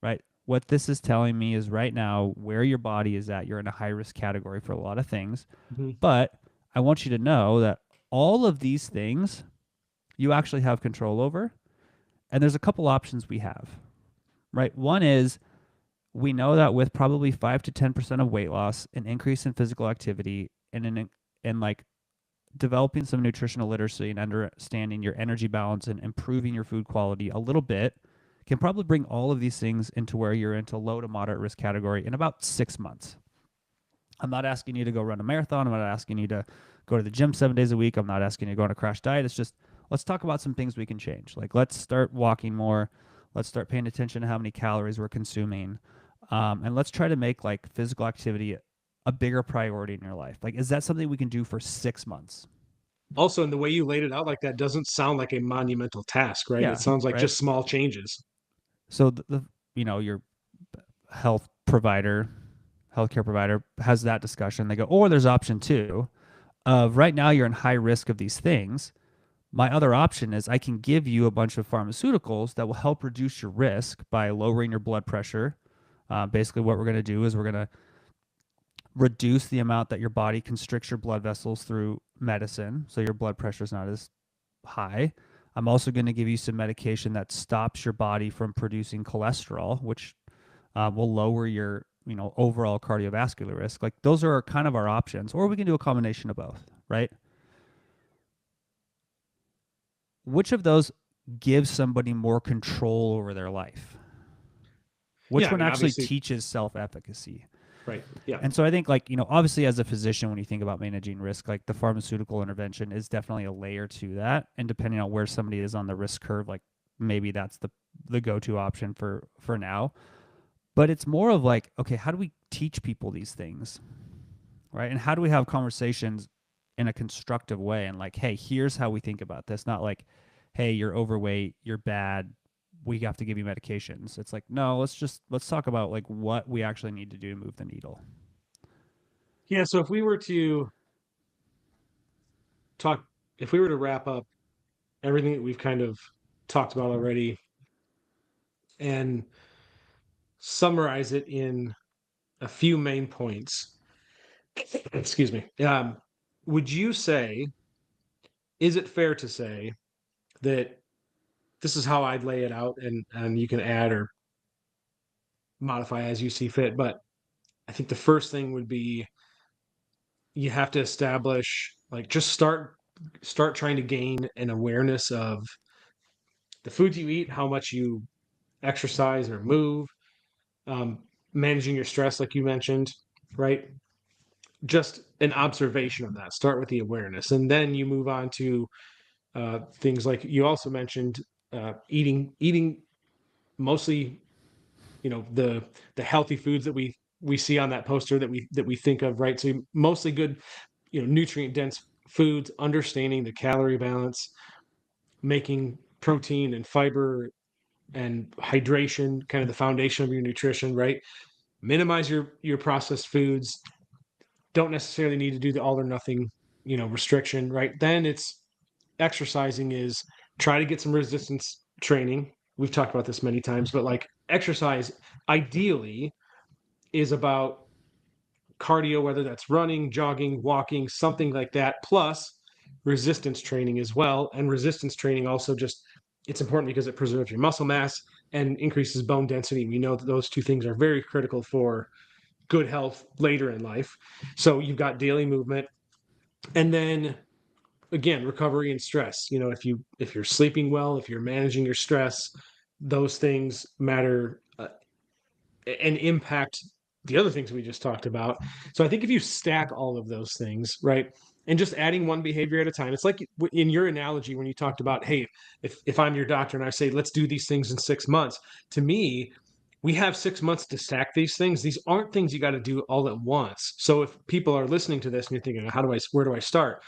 right? What this is telling me is right now where your body is at, you're in a high risk category for a lot of things. Hmm. But I want you to know that all of these things you actually have control over. And there's a couple options we have, right? One is we know that with probably 5 to 10% of weight loss, an increase in physical activity, and like developing some nutritional literacy and understanding your energy balance and improving your food quality a little bit can probably bring all of these things into where you're into low to moderate risk category in about 6 months. I'm not asking you to go run a marathon. I'm not asking you to go to the gym 7 days a week. I'm not asking you to go on a crash diet. It's just let's talk about some things we can change. Like let's start walking more. Let's start paying attention to how many calories we're consuming. And let's try to make like physical activity a bigger priority in your life. Like, is that something we can do for 6 months? Also, in the way you laid it out like that doesn't sound like a monumental task, right? It Yeah, sounds like right. just small changes. So your health provider, healthcare provider has that discussion. They go, or there's option two of right now you're in high risk of these things. My other option is I can give you a bunch of pharmaceuticals that will help reduce your risk by lowering your blood pressure. Basically, what we're going to do is we're going to reduce the amount that your body constricts your blood vessels through medicine, so your blood pressure is not as high. I'm also going to give you some medication that stops your body from producing cholesterol, which will lower your overall cardiovascular risk. Like those are kind of our options, or we can do a combination of both, right? Which of those gives somebody more control over their life? Which Yeah, I one mean, actually obviously, teaches self-efficacy? right. Yeah. And so I think like, obviously as a physician, when you think about managing risk, like the pharmaceutical intervention is definitely a layer to that. And depending on where somebody is on the risk curve, like maybe that's the go-to option for now. But it's more of like, okay, how do we teach people these things? Right? And how do we have conversations in a constructive way and like, hey, here's how we think about this, not like, hey, you're overweight, you're bad, we have to give you medications. It's like, no, let's talk about like what we actually need to do to move the needle. Yeah, so talk, if we were to wrap up everything that we've kind of talked about already and summarize it in a few main points, excuse me, would you say, is it fair to say that this is how I'd lay it out, and you can add or modify as you see fit, but I think the first thing would be you have to establish, like, just start trying to gain an awareness of the foods you eat, how much you exercise or move, um, managing your stress, like you mentioned, right? Just an observation of that. Start with the awareness, and then you move on to things like you also mentioned, eating mostly, the healthy foods that we see on that poster that we think of, right? So mostly good, nutrient dense foods, understanding the calorie balance, making protein and fiber and hydration kind of the foundation of your nutrition, right? Minimize your processed foods. Don't necessarily need to do the all or nothing, restriction, right? Then it's exercising is try to get some resistance training. We've talked about this many times, but like exercise ideally is about cardio, whether that's running, jogging, walking, something like that, plus resistance training as well. And resistance training also just it's important because it preserves your muscle mass and increases bone density. We know that those two things are very critical for good health later in life. So you've got daily movement, and then again, recovery and stress. If you're sleeping well, if you're managing your stress, those things matter, and impact the other things we just talked about. So I think if you stack all of those things, right, and just adding one behavior at a time, it's like in your analogy when you talked about, hey, if I'm your doctor and I say, let's do these things in 6 months, to me, we have 6 months to stack these things. These aren't things you got to do all at once. So if people are listening to this and you're thinking, where do I start?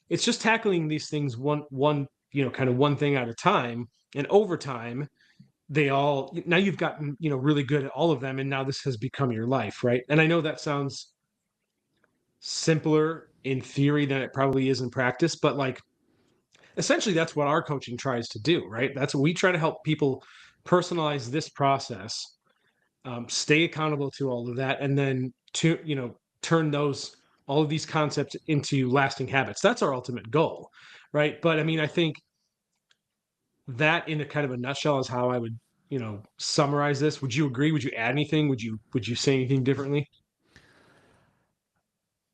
It's just tackling these things one, kind of one thing at a time. And over time, they all now you've gotten really good at all of them, and now this has become your life, right? And I know that sounds simpler in theory than it probably is in practice, but like essentially that's what our coaching tries to do, right? That's what we try to help people personalize this process, stay accountable to all of that, and then to turn those all of these concepts into lasting habits. That's our ultimate goal, right? But I mean, I think that in a kind of a nutshell is how I would, summarize this. Would you agree? Would you add anything? Would you say anything differently?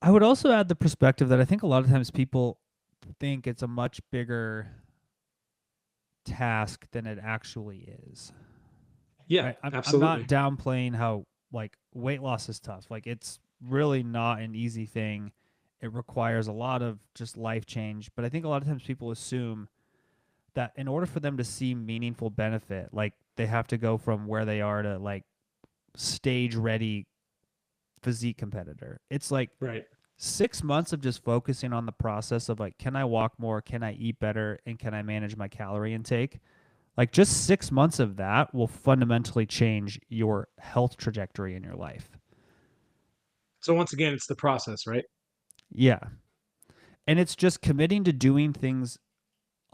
I would also add the perspective that I think a lot of times people think it's a much bigger task than it actually is. Yeah, Right? I'm not absolutely. downplaying how like weight loss is tough. Like it's really not an easy thing. It requires a lot of just life change. But I think a lot of times people assume that in order for them to see meaningful benefit, like they have to go from where they are to like stage ready physique competitor. It's like Right. 6 months of just focusing on the process of like, can I walk more? Can I eat better? And can I manage my calorie intake? Like, just 6 months of that will fundamentally change your health trajectory in your life. So once again, it's the process, right? Yeah. And it's just committing to doing things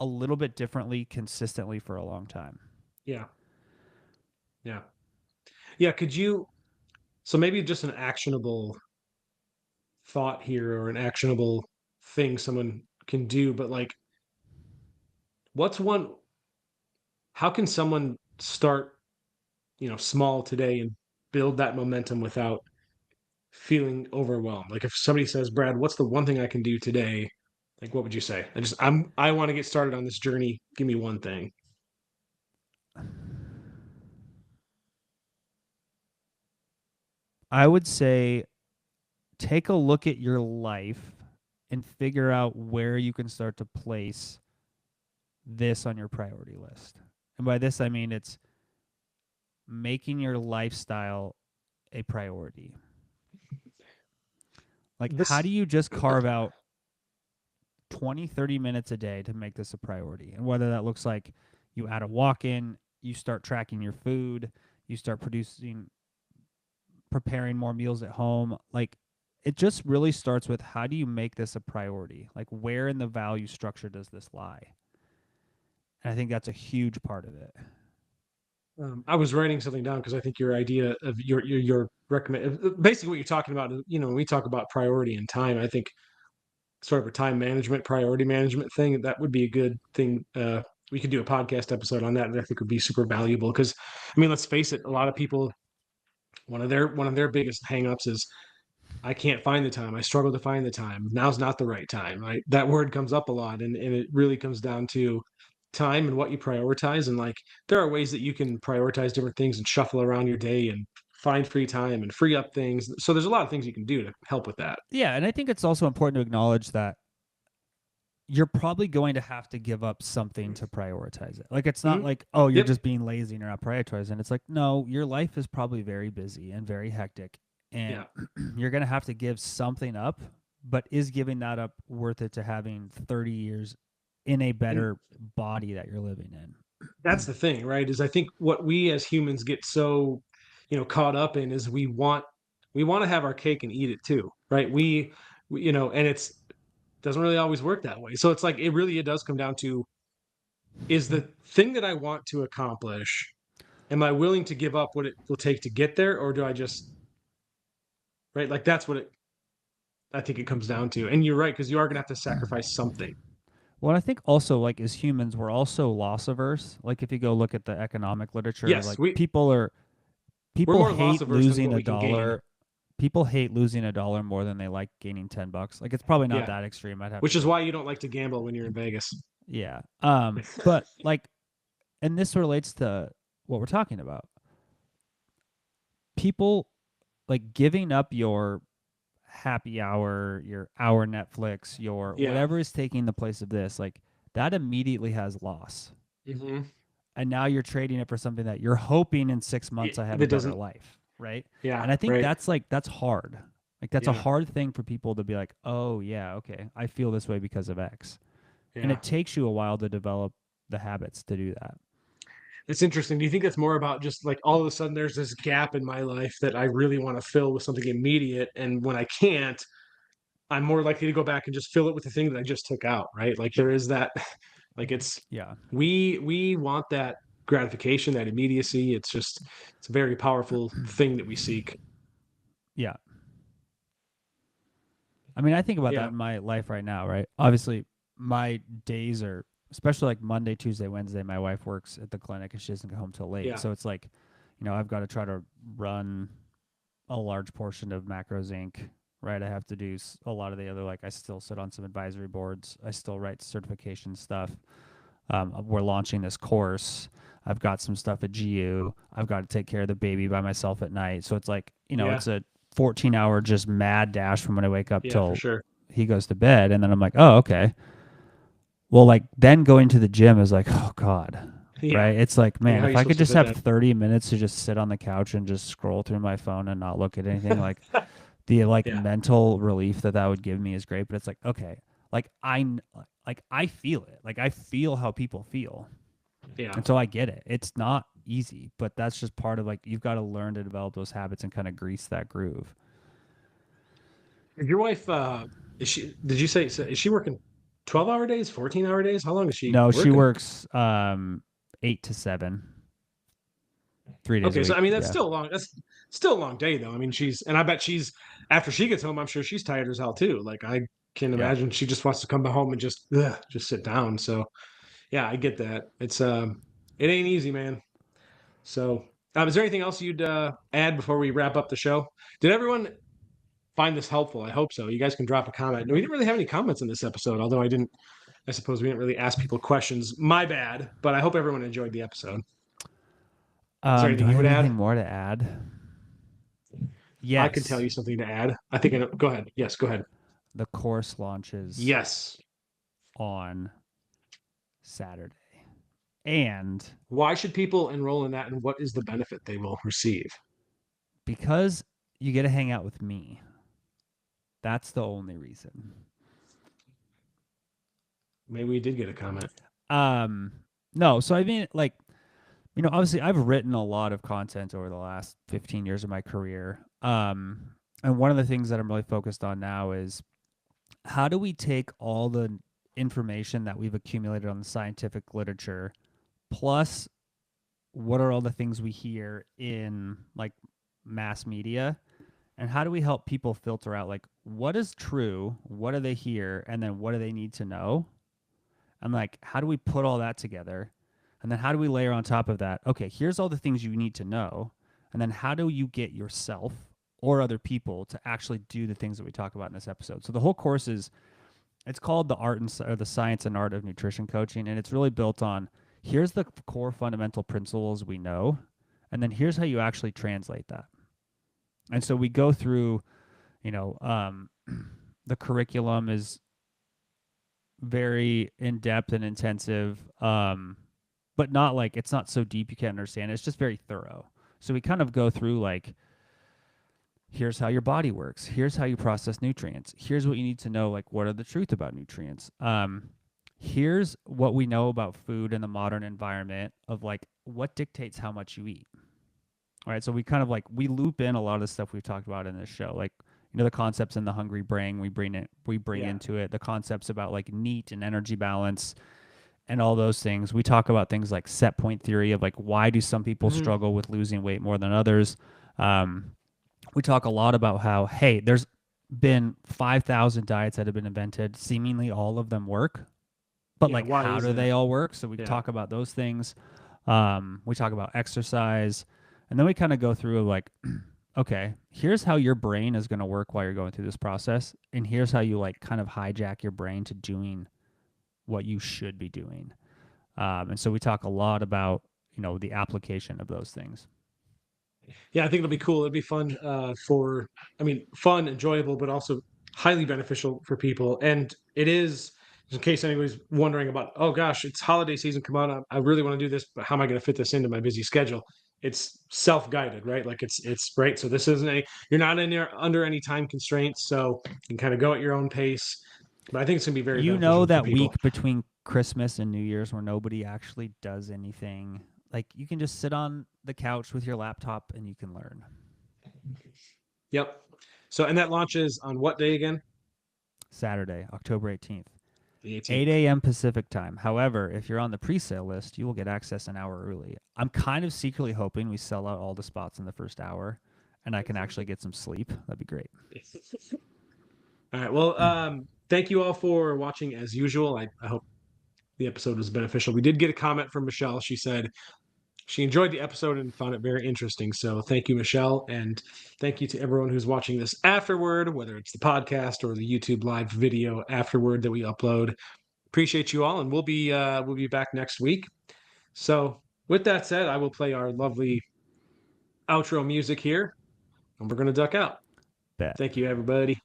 a little bit differently consistently for a long time. Yeah. Yeah. Yeah. So maybe just an actionable thought here or an actionable thing someone can do, but like, what's one, how can someone start, small today and build that momentum without feeling overwhelmed? Like if somebody says, Brad, what's the one thing I can do today? Like, what would you say? I want to get started on this journey. Give me one thing. I would say take a look at your life and figure out where you can start to place this on your priority list. And by this, I mean it's making your lifestyle a priority. Like, how do This, you just carve out 20, 30 minutes a day to make this a priority? And whether that looks like you add a walk in, you start tracking your food, you start preparing more meals at home. Like, it just really starts with how do you make this a priority? Like where in the value structure does this lie? And I think that's a huge part of it. I was writing something down because I think your idea of your recommend basically what you're talking about. When we talk about priority and time, I think sort of a time management, priority management thing. That would be a good thing. We could do a podcast episode on that, and I think would be super valuable because, I mean, let's face it, a lot of people one of their biggest hangups is I can't find the time. I struggle to find the time. Now's not the right time. Right? That word comes up a lot, and it really comes down to time and what you prioritize. And like, there are ways that you can prioritize different things and shuffle around your day and find free time and free up things. So there's a lot of things you can do to help with that. Yeah, and I think it's also important to acknowledge that you're probably going to have to give up something to prioritize it. Like it's not Mhm. like, oh, you're Yep. just being lazy and you're not prioritizing. It's like, no, your life is probably very busy and very hectic. And Yeah. you're gonna have to give something up, but is giving that up worth it to having 30 years in a And better body that you're living that's in? the thing, right? Is I think what we as humans get so, caught up in is we want to have our cake and eat it too, right? And it's doesn't really always work that way. So it's like it does come down to, is the thing that I want to accomplish, am I willing to give up what it will take to get there, or do I just, right? Like that's what I think it comes down to. And you're right, because you are gonna have to sacrifice something. Well, I think also like as humans, we're also loss averse. Like if you go look at the economic literature, Yes, like we're people more loss hate averse than losing what a we can gain. dollar. People hate losing a dollar more than they like gaining $10. Like it's probably not Yeah, that extreme. I'd have which to is like why you don't like to gamble when you're in Vegas. yeah. But like, and this relates to what we're talking about. People like giving up your happy hour, your hour Netflix, your Yeah. whatever is taking the place of this, like that immediately has loss. Hmm. And now you're trading it for something that you're hoping in 6 months I have a That better doesn't. life, right? Yeah. And I think Right. that's hard. Like that's a Yeah. hard thing for people to be like, oh yeah, okay, I feel this way because of X, and Yeah. it takes you a while to develop the habits to do that. It's interesting. Do you think that's more about just like all of a sudden there's this gap in my life that I really want to fill with something immediate, and when I can't, I'm more likely to go back and just fill it with the thing that I just took out, right? Like there is that, like Yeah, we want that gratification, that immediacy. It's a very powerful thing that we seek. yeah. I mean, I think about that Yeah. in my life right now, right? Obviously, my days are, especially like Monday, Tuesday, Wednesday. My wife works at the clinic and she doesn't get home till late, Yeah. so it's like, I've got to try to run a large portion of Macros Inc. Right, I have to do a lot of the other like I still sit on some advisory boards. I still write certification stuff. We're launching this course. I've got some stuff at GU. I've got to take care of the baby by myself at night. So it's like Yeah. it's a 14-hour just mad dash from when I wake up Yeah, for till sure. he goes to bed, and then I'm like, oh okay. Well, like then going to the gym is like, oh god, Yeah. right? It's like, Yeah. man, How are if you I supposed could to just fit have that? 30 minutes to just sit on the couch and just scroll through my phone and not look at anything, like the like Yeah. mental relief that would give me is great. But it's like, okay, like I feel it, like I feel how people feel, Yeah. and so I get it. It's not easy, but that's just part of like you've got to learn to develop those habits and kind of grease that groove. Is your wife did you say, so is she working 12-hour days, 14-hour days? How long is she No, she working? works 8 to 7, 3 days a Okay, so week. I mean that's Yeah, still a long that's still a long day though. I mean and I bet she's, after she gets home, I'm sure she's tired as hell too. Like I can yeah. imagine she just wants to come home and just sit down. So yeah, I get that. It ain't easy, man. So is there anything else you'd add before we wrap up the show? Did everyone find this helpful? I hope so. You guys can drop a comment. No, we didn't really have any comments in this episode, although I suppose we didn't really ask people questions. My bad, but I hope everyone enjoyed the episode. Is there Do anything I you have would add? anything more to add? I could tell Yes, you something to add. I think go ahead. Yes, go ahead. the course launches Yes. on Saturday, and Why should people enroll in that, and what is the benefit they will receive? because you get to hang out with me, that's the only reason. Maybe we did get a comment. Um, no, so I mean, like, obviously I've written a lot of content over the last 15 years of my career. And one of the things that I'm really focused on now is how do we take all the information that we've accumulated on the scientific literature, plus what are all the things we hear in like mass media, and how do we help people filter out like what is true, what do they hear, and then what do they need to know, and like how do we put all that together, and then how do we layer on top of that, okay, here's all the things you need to know, and then how do you get yourself or other people to actually do the things that we talk about in this episode. So the whole course is, it's called the art and or the science and art of nutrition coaching, and it's really built on here's the core fundamental principles we know, and then here's how you actually translate that. And so we go through, you know, the curriculum is very in depth and intensive, but not like it's not so deep you can't understand it. It's just very thorough. So we kind of go through like, here's how your body works. Here's how you process nutrients. Here's what you need to know. Like, what are the truth about nutrients? Here's what we know about food in the modern environment of like what dictates how much you eat. All right. So we kind of like, we loop in a lot of the stuff we've talked about in this show. Like, you know, the concepts in the hungry brain, we bring Yeah. into it, the concepts about like NEAT and energy balance and all those things. We talk about things like set point theory of like, why do some people Hmm. struggle with losing weight more than others? Um, we talk a lot about how, hey, there's been 5,000 diets that have been invented. Seemingly all of them work, but Yeah. like, Why how is do that? they all work? So we Yeah. talk about those things. We talk about exercise, and then we kind of go through like, okay, here's how your brain is going to work while you're going through this process, and here's how you like kind of hijack your brain to doing what you should be doing. And so we talk a lot about, you know, the application of those things. Yeah, I think it'll be cool. It'll be fun I mean, fun, enjoyable, but also highly beneficial for people. And it is, in case anybody's wondering about, oh gosh, it's holiday season. Come on, I really want to do this, but how am I going to fit this into my busy schedule? It's self-guided, right? Like it's great. So this isn't you're not in there under any time constraints, so you can kind of go at your own pace. But I think it's going to be very You know, beneficial for that people. week between Christmas and New Year's where nobody actually does anything, like you can just sit on the couch with your laptop and you can learn. Yep. So, and that launches on what day again? Saturday, October 18th, The 18th. 8 a.m. Pacific time. However, if you're on the pre-sale list, you will get access an hour early. I'm kind of secretly hoping we sell out all the spots in the first hour and I can actually get some sleep. That'd be great. All right. Well, thank you all for watching as usual. I hope the episode was beneficial. We did get a comment from Michelle. She said she enjoyed the episode and found it very interesting. So thank you, Michelle. And thank you to everyone who's watching this afterward, whether it's the podcast or the YouTube live video afterward that we upload. Appreciate you all, and we'll be back next week. So with that said, I will play our lovely outro music here, and we're gonna duck out. Bet. Thank you, everybody.